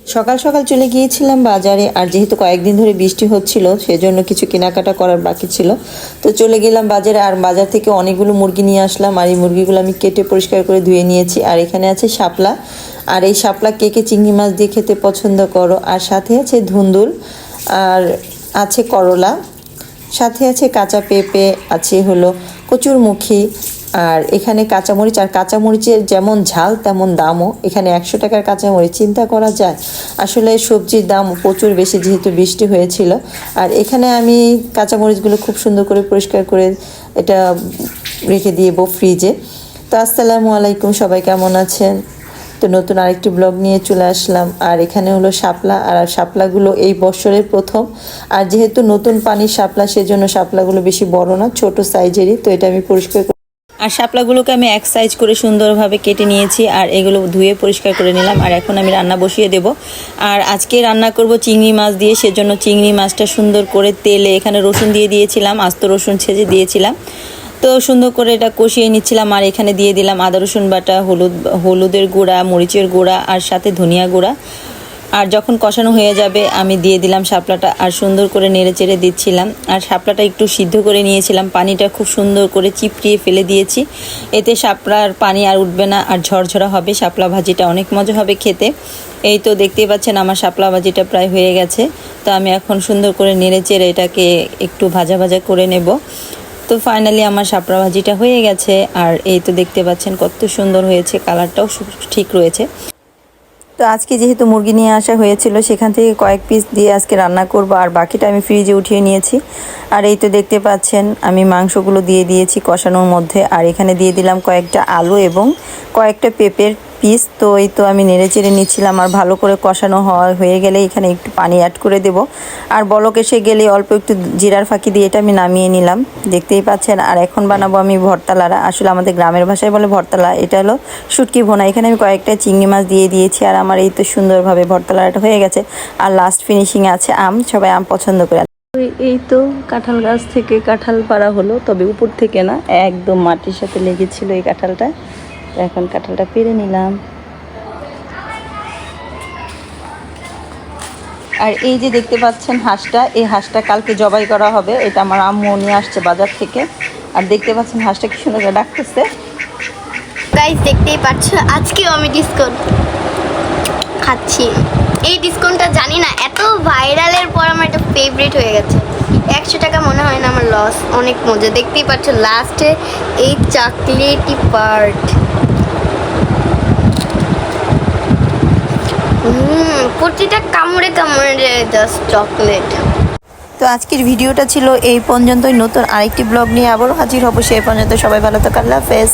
সকাল সকাল চলে গিয়েছিলাম বাজারে, আর যেহেতু কয়েকদিন ধরে বৃষ্টি হচ্ছিল সেজন্য কিছু কেনাকাটা করার বাকি ছিল। তো চলে গেলাম বাজারে, আর বাজার থেকে অনেকগুলো মুরগি নিয়ে আসলাম। আর এই মুরগিগুলো আমি কেটে পরিষ্কার করে ধুয়ে নিয়েছি। আর এখানে আছে শাপলা, আর এই শাপলা কে কে চিংড়ি মাছ দিয়ে খেতে পছন্দ করো। আর সাথে আছে ধুন্দুল, আর আছে করলা, সাথে আছে কাঁচা পেঁপে, আছে হলো কচুরমুখী, আর এখানে কাঁচামরিচ। আর কাঁচামরিচের যেমন ঝাল তেমন দামও। এখানে 100 টাকার কাঁচামরিচ, চিন্তা করা যায়। আসলে সবজির দাম প্রচুর বেশি যেহেতু বৃষ্টি হয়েছিল। আর এখানে আমি কাঁচামরিচগুলো খুব সুন্দর করে পরিষ্কার করে এটা রেখে দিয়েব ফ্রিজে। তো আসসালামু আলাইকুম, সবাই কেমন আছেন? তো নতুন আরেকটি ব্লগ নিয়ে চলে আসলাম। আর এখানে হলো শাপলা, আর শাপলাগুলো এই বছরের প্রথম। আর যেহেতু নতুন পানির শাপলা সেজন্য শাপলাগুলো বেশি বড় না, ছোট সাইজেরই। তো এটা আমি পরিষ্কার, আর শাপলাগুলোকে আমি এক সাইজ করে সুন্দরভাবে কেটে নিয়েছি। আর এগুলো ধুয়ে পরিষ্কার করে নিলাম। আর এখন আমি রান্না বসিয়ে দেব। আর আজকে রান্না করব চিংড়ি মাছ দিয়ে, সেজন্য চিংড়ি মাছটা সুন্দর করে তেলে এখানে রসুন দিয়ে দিয়েছিলাম, আস্ত রসুন ছেঁচে দিয়েছিলাম। তো সুন্দর করে এটা কষিয়ে নিচ্ছিলাম। আর এখানে দিয়ে দিলাম আদা রসুন বাটা, হলুদের গুঁড়া, মরিচের গুঁড়া, আর সাথে ধনিয়া গুঁড়া। আর যখন কষানো হয়ে যাবে আমি দিয়ে দিলাম শাপলাটা, আর সুন্দর করে নেড়ে চেড়ে দিচ্ছিলাম। আর শাপলাটা একটু সিদ্ধ করে নিয়েছিলাম, পানিটা খুব সুন্দর করে চিপড়িয়ে ফেলে দিয়েছি। এতে শাপলার পানি আর উঠবে না, আর ঝরঝরা হবে। শাপলা ভাজিটা অনেক মজা হবে খেতে। এই তো দেখতেই পাচ্ছেন আমার শাপলা ভাজিটা প্রায় হয়ে গেছে। তো আমি এখন সুন্দর করে নেড়ে চেড়ে এটাকে একটু ভাজা ভাজা করে নেব। তো ফাইনালি আমার শাপলা ভাজিটা হয়ে গেছে। আর এই তো দেখতে পাচ্ছেন কত সুন্দর হয়েছে, কালারটাও ঠিক রয়েছে। তো আজকে যেহেতু মুরগি নিয়ে আসা হয়েছিল সেখান থেকে কয়েক পিস দিয়ে আজকে রান্না করব, আর বাকিটা আমি ফ্রিজে উঠিয়ে নিয়েছি। আর এই তো দেখতে পাচ্ছেন আমি মাংসগুলো দিয়ে দিয়েছি কষানোর মধ্যে। আর এখানে দিয়ে দিলাম কয়েকটা আলু এবং কয়েকটা পেঁপের পিস। তো এই তো আমি নেড়ে চেড়ে নিচ্ছিলাম। আর ভালো করে কষানো হয়ে গেলে এখানে একটু পানি অ্যাড করে দেব। আর বলক এসে গেলে অল্প একটু জিরার ফাঁকি দিয়ে এটা আমি নামিয়ে নিলাম, দেখতেই পাচ্ছেন। আর এখন বানাবো আমি ভর্তালারা, আসলে আমাদের গ্রামের ভাষায় বলে ভর্তালা, এটা হলো শুটকি ভোনা। এখানে আমি কয়েকটা চিংড়ি মাছ দিয়ে দিয়েছি। আর আমার এই তো সুন্দরভাবে ভর্তালাটা হয়ে গেছে। আর লাস্ট ফিনিশিংয়ে আছে আম, সবাই আম পছন্দ করে। এই তো কাঁঠাল গাছ থেকে কাঁঠাল পাড়া হলো, তবে উপর থেকে না, একদম মাটির সাথে লেগেছিল এই কাঁঠালটা। এখন কাঁঠালটা পেরে নিলাম। আর এই যে দেখতে পাচ্ছেন হাঁসটা, এই হাঁসটা কালকে জবাই করা হবে। এটা আমার আম্মু নিয়ে আসছে বাজার থেকে। আর দেখতে পাচ্ছেন হাঁসটা কি সুন্দর করে ডাকতেছে। গাইস দেখতেই পাচ্ছ আজকেও আমি ডিসকাউন্ট খাচ্ছি। এই ডিসকাউন্টটা জানি না, এত ভাইরালের পর আমার এটা ফেভারিট হয়ে গেছে। 100 টাকা মনে হয় না আমার লস, অনেক মজা। দেখতেই পাচ্ছ লাস্টে এই চকলেটি পার্ট, প্রতিটা কামড়ে কামড়ে জাস্ট চকলেট। তো আজকের ভিডিওটা ছিল এই পর্যন্তই। নতুন আরেকটি ব্লগ নিয়ে আবারও হাজির হব। সেই পর্যন্ত সবাই ভালো থাকুন, আল্লাহ হাফেজ।